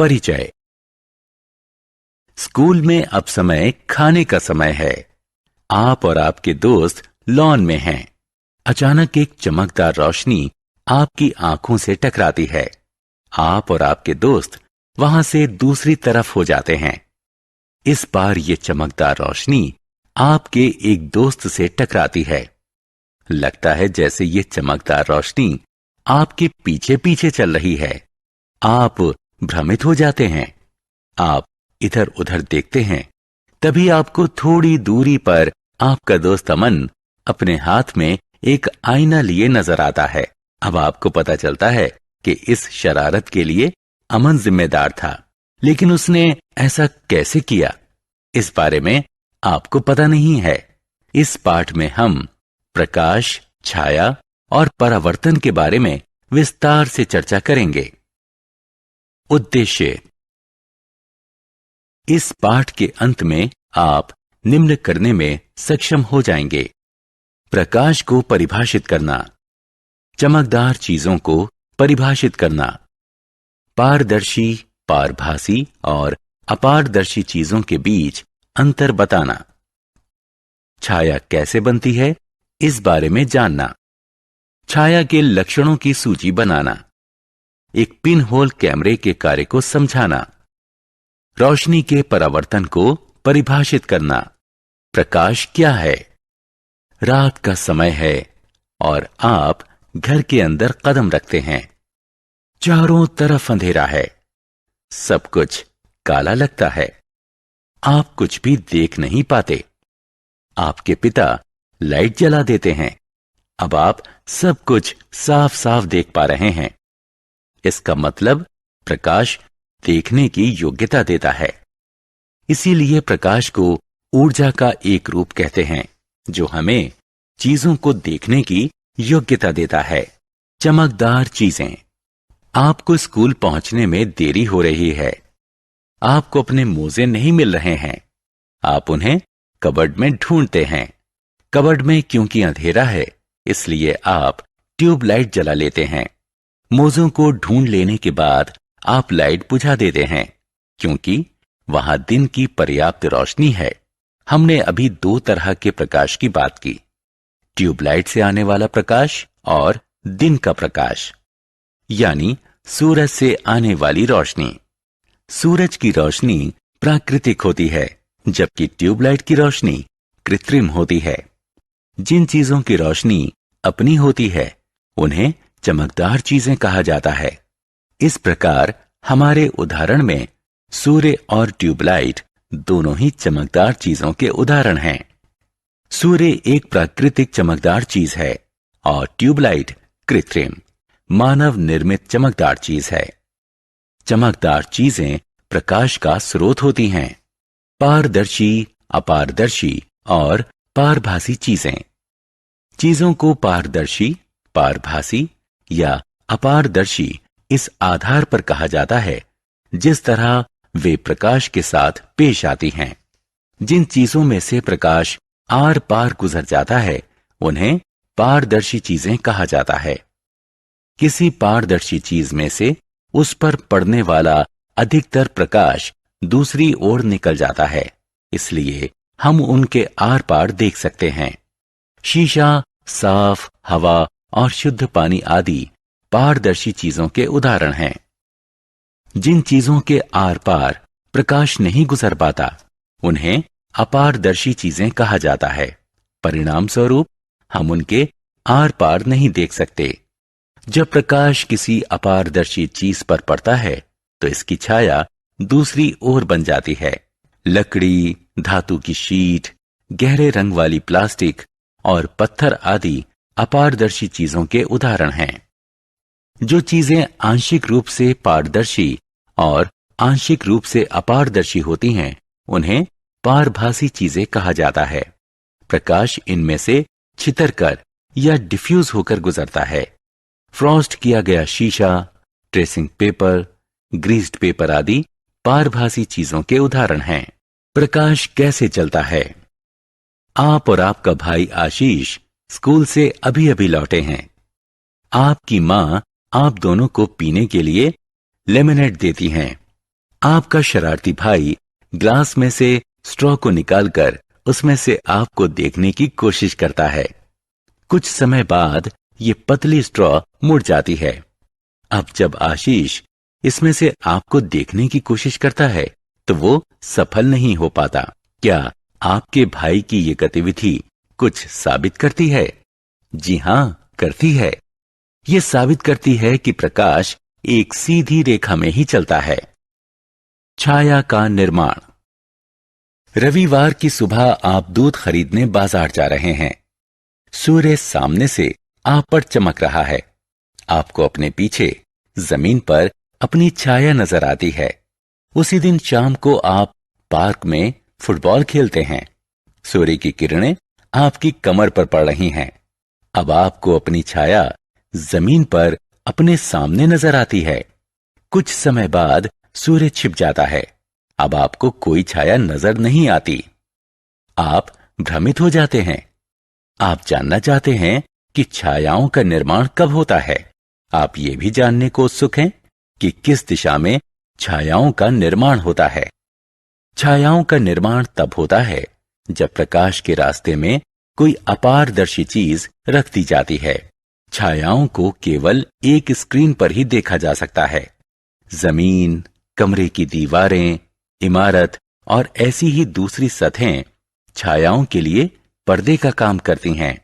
परिचय। स्कूल में अब समय खाने का समय है। आप और आपके दोस्त लॉन में हैं। अचानक एक चमकदार रोशनी आपकी आंखों से टकराती है। आप और आपके दोस्त वहां से दूसरी तरफ हो जाते हैं। इस बार ये चमकदार रोशनी आपके एक दोस्त से टकराती है। लगता है जैसे ये चमकदार रोशनी आपके पीछे पीछे चल रही है। आप भ्रमित हो जाते हैं। आप इधर उधर देखते हैं। तभी आपको थोड़ी दूरी पर आपका दोस्त अमन अपने हाथ में एक आईना लिए नजर आता है। अब आपको पता चलता है कि इस शरारत के लिए अमन जिम्मेदार था, लेकिन उसने ऐसा कैसे किया, इस बारे में आपको पता नहीं है। इस पाठ में हम प्रकाश, छाया और परावर्तन के बारे में विस्तार से चर्चा करेंगे। उद्देश्य। इस पाठ के अंत में आप निम्न करने में सक्षम हो जाएंगे: प्रकाश को परिभाषित करना, चमकदार चीजों को परिभाषित करना, पारदर्शी, पारभासी और अपारदर्शी चीजों के बीच अंतर बताना, छाया कैसे बनती है इस बारे में जानना, छाया के लक्षणों की सूची बनाना, एक पिन होल कैमरे के कार्य को समझाना, रोशनी के परावर्तन को परिभाषित करना, प्रकाश क्या है, रात का समय है और आप घर के अंदर कदम रखते हैं। चारों तरफ अंधेरा है, सब कुछ काला लगता है, आप कुछ भी देख नहीं पाते। आपके पिता लाइट जला देते हैं। अब आप सब कुछ साफ साफ देख पा रहे हैं। इसका मतलब प्रकाश देखने की योग्यता देता है। इसीलिए प्रकाश को ऊर्जा का एक रूप कहते हैं, जो हमें चीजों को देखने की योग्यता देता है। चमकदार चीजें। आपको स्कूल पहुंचने में देरी हो रही है। आपको अपने मोजे नहीं मिल रहे हैं। आप उन्हें कबर्ड में ढूंढते हैं। कबर्ड में क्योंकि अंधेरा है, इसलिए आप ट्यूबलाइट जला लेते हैं। मोजों को ढूंढ लेने के बाद आप लाइट बुझा देते हैं, क्योंकि वहां दिन की पर्याप्त रोशनी है। हमने अभी दो तरह के प्रकाश की बात की: ट्यूबलाइट से आने वाला प्रकाश और दिन का प्रकाश, यानी सूरज से आने वाली रोशनी। सूरज की रोशनी प्राकृतिक होती है, जबकि ट्यूबलाइट की रोशनी कृत्रिम होती है। जिन चीजों की रोशनी अपनी होती है, उन्हें चमकदार चीजें कहा जाता है। इस प्रकार हमारे उदाहरण में सूर्य और ट्यूबलाइट दोनों ही चमकदार चीजों के उदाहरण हैं। सूर्य एक प्राकृतिक चमकदार चीज है और ट्यूबलाइट कृत्रिम, मानव निर्मित चमकदार चीज है। चमकदार चीजें प्रकाश का स्रोत होती हैं। पारदर्शी, अपारदर्शी और पारभासी चीजें। चीजों को पारदर्शी, पारभासी या अपारदर्शी इस आधार पर कहा जाता है जिस तरह वे प्रकाश के साथ पेश आती हैं। जिन चीजों में से प्रकाश आर पार गुजर जाता है, उन्हें पारदर्शी चीजें कहा जाता है। किसी पारदर्शी चीज में से उस पर पड़ने वाला अधिकतर प्रकाश दूसरी ओर निकल जाता है, इसलिए हम उनके आर पार देख सकते हैं। शीशा, साफ हवा और शुद्ध पानी आदि पारदर्शी चीजों के उदाहरण हैं। जिन चीजों के आर पार प्रकाश नहीं गुजर पाता, उन्हें अपारदर्शी चीजें कहा जाता है। परिणाम स्वरूप हम उनके आर पार नहीं देख सकते। जब प्रकाश किसी अपारदर्शी चीज पर पड़ता है, तो इसकी छाया दूसरी ओर बन जाती है। लकड़ी, धातु की शीट, गहरे रंग वाली प्लास्टिक और पत्थर आदि अपारदर्शी चीजों के उदाहरण हैं। जो चीजें आंशिक रूप से पारदर्शी और आंशिक रूप से अपारदर्शी होती हैं, उन्हें पारभासी चीजें कहा जाता है। प्रकाश इनमें से छितरकर या डिफ्यूज होकर गुजरता है। फ्रॉस्ट किया गया शीशा, ट्रेसिंग पेपर, ग्रीस्ड पेपर आदि पारभासी चीजों के उदाहरण हैं। प्रकाश कैसे चलता है? आप और आपका भाई आशीष स्कूल से अभी अभी लौटे हैं। आपकी मां आप दोनों को पीने के लिए लेमनेड देती हैं। आपका शरारती भाई ग्लास में से स्ट्रॉ को निकालकर उसमें से आपको देखने की कोशिश करता है। कुछ समय बाद ये पतली स्ट्रॉ मुड़ जाती है। अब जब आशीष इसमें से आपको देखने की कोशिश करता है तो वो सफल नहीं हो पाता। क्या आपके भाई की ये गतिविधि कुछ साबित करती है? जी हां, करती है। ये साबित करती है कि प्रकाश एक सीधी रेखा में ही चलता है। छाया का निर्माण। रविवार की सुबह आप दूध खरीदने बाजार जा रहे हैं। सूर्य सामने से आप पर चमक रहा है। आपको अपने पीछे जमीन पर अपनी छाया नजर आती है। उसी दिन शाम को आप पार्क में फुटबॉल खेलते हैं। सूर्य की किरणें आपकी कमर पर पड़ रही हैं। अब आपको अपनी छाया जमीन पर अपने सामने नजर आती है। कुछ समय बाद सूर्य छिप जाता है। अब आपको कोई छाया नजर नहीं आती। आप भ्रमित हो जाते हैं। आप जानना चाहते हैं कि छायाओं का निर्माण कब होता है। आप ये भी जानने को उत्सुक हैं कि किस दिशा में छायाओं का निर्माण होता है। छायाओं का निर्माण तब होता है जब प्रकाश के रास्ते में कोई अपारदर्शी चीज रख दी जाती है। छायाओं को केवल एक स्क्रीन पर ही देखा जा सकता है। जमीन, कमरे की दीवारें, इमारत और ऐसी ही दूसरी सतहें छायाओं के लिए पर्दे का काम करती हैं।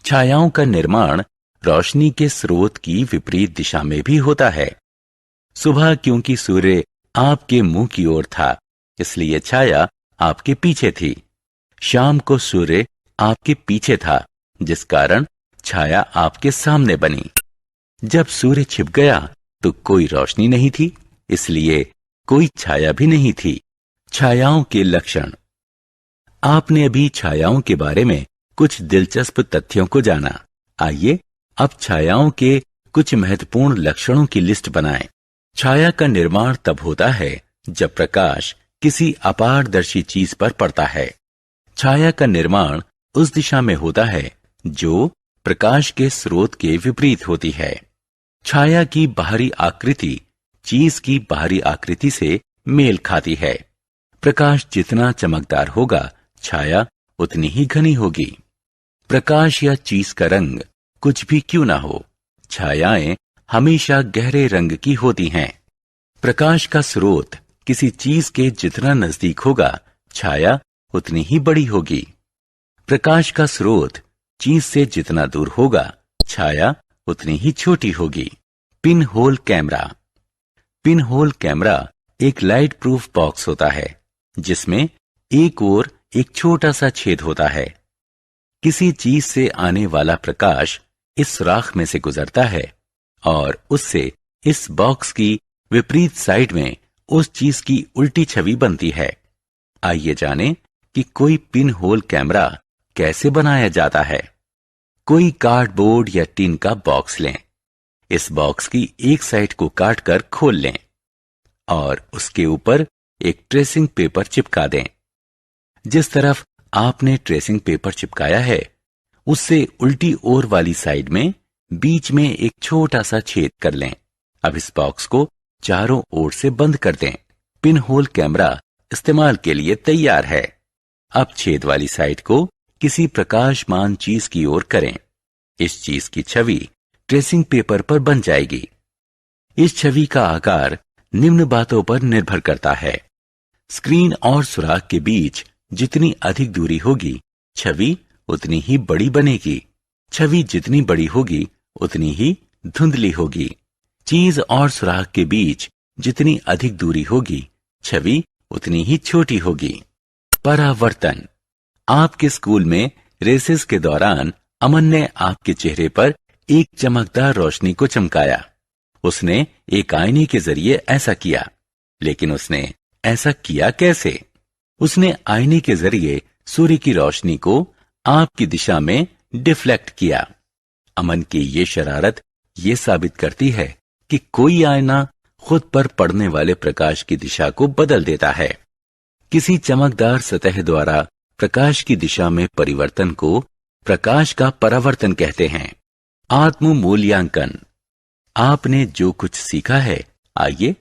छायाओं का निर्माण रोशनी के स्रोत की विपरीत दिशा में भी होता है। सुबह क्योंकि सूर्य आपके मुंह की ओर था, इसलिए छाया आपके पीछे थी। शाम को सूर्य आपके पीछे था, जिस कारण छाया आपके सामने बनी। जब सूर्य छिप गया तो कोई रोशनी नहीं थी, इसलिए कोई छाया भी नहीं थी। छायाओं के लक्षण। आपने अभी छायाओं के बारे में कुछ दिलचस्प तथ्यों को जाना। आइए अब छायाओं के कुछ महत्वपूर्ण लक्षणों की लिस्ट बनाएं। छाया का निर्माण तब होता है जब प्रकाश किसी अपारदर्शी चीज पर पड़ता है। छाया का निर्माण उस दिशा में होता है जो प्रकाश के स्रोत के विपरीत होती है। छाया की बाहरी आकृति चीज की बाहरी आकृति से मेल खाती है। प्रकाश जितना चमकदार होगा, छाया उतनी ही घनी होगी। प्रकाश या चीज का रंग कुछ भी क्यों ना हो, छायाएं हमेशा गहरे रंग की होती हैं। प्रकाश का स्रोत किसी चीज के जितना नजदीक होगा, छाया उतनी ही बड़ी होगी। प्रकाश का स्रोत चीज से जितना दूर होगा, छाया उतनी ही छोटी होगी। Pin hole camera. Pin hole camera एक लाइट प्रूफ बॉक्स होता है जिसमें एक ओर एक छोटा सा छेद होता है। किसी चीज से आने वाला प्रकाश इस सुराख में से गुजरता है और उससे इस बॉक्स की विपरीत साइड में उस चीज की उल्टी छवि बनती है। आइए जानें कि कोई पिन होल कैमरा कैसे बनाया जाता है। कोई कार्डबोर्ड या टिन का बॉक्स लें। इस बॉक्स की एक साइड को काटकर खोल लें और उसके ऊपर एक ट्रेसिंग पेपर चिपका दें। जिस तरफ आपने ट्रेसिंग पेपर चिपकाया है, उससे उल्टी ओर वाली साइड में बीच में एक छोटा सा छेद कर लें। अब इस बॉक्स को चारों ओर से बंद कर दें। पिन होल कैमरा इस्तेमाल के लिए तैयार है। अब छेद वाली साइड को किसी प्रकाशमान चीज की ओर करें। इस चीज की छवि ट्रेसिंग पेपर पर बन जाएगी। इस छवि का आकार निम्न बातों पर निर्भर करता है। स्क्रीन और सुराख के बीच जितनी अधिक दूरी होगी, छवि उतनी ही बड़ी बनेगी। छवि जितनी बड़ी होगी, उतनी ही धुंधली होगी। चीज और सुराख के बीच जितनी अधिक दूरी होगी, छवि उतनी ही छोटी होगी। परावर्तन। आपके स्कूल में रेसेस के दौरान अमन ने आपके चेहरे पर एक चमकदार रोशनी को चमकाया। उसने एक आईने के जरिए ऐसा किया, लेकिन उसने ऐसा किया कैसे? उसने आईने के जरिए सूर्य की रोशनी को आपकी दिशा में डिफ्लेक्ट किया। अमन की ये शरारत ये साबित करती है कि कोई आईना खुद पर पड़ने वाले प्रकाश की दिशा को बदल देता है। किसी चमकदार सतह द्वारा प्रकाश की दिशा में परिवर्तन को प्रकाश का परावर्तन कहते हैं। आत्म मूल्यांकन। आपने जो कुछ सीखा है, आइए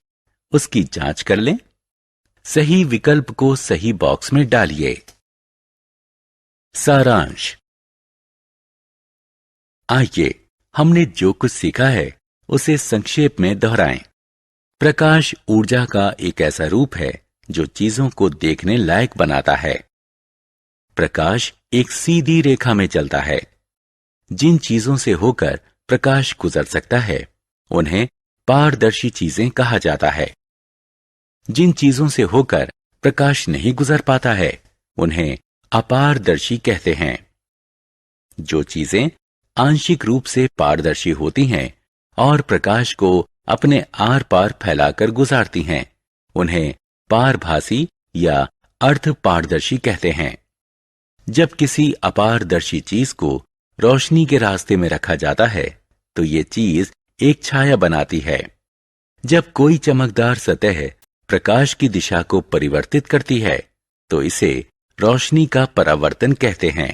उसकी जांच कर लें। सही विकल्प को सही बॉक्स में डालिए। सारांश। आइए हमने जो कुछ सीखा है उसे संक्षेप में दोहराएं। प्रकाश ऊर्जा का एक ऐसा रूप है जो चीजों को देखने लायक बनाता है। प्रकाश एक सीधी रेखा में चलता है। जिन चीजों से होकर प्रकाश गुजर सकता है उन्हें पारदर्शी चीजें कहा जाता है। जिन चीजों से होकर प्रकाश नहीं गुजर पाता है उन्हें अपारदर्शी कहते हैं। जो चीजें आंशिक रूप से पारदर्शी होती हैं और प्रकाश को अपने आर पार फैलाकर गुजारती हैं उन्हें पारभासी या अर्ध पारदर्शी कहते हैं। जब किसी अपारदर्शी चीज को रोशनी के रास्ते में रखा जाता है तो ये चीज एक छाया बनाती है। जब कोई चमकदार सतह प्रकाश की दिशा को परिवर्तित करती है तो इसे रोशनी का परावर्तन कहते हैं।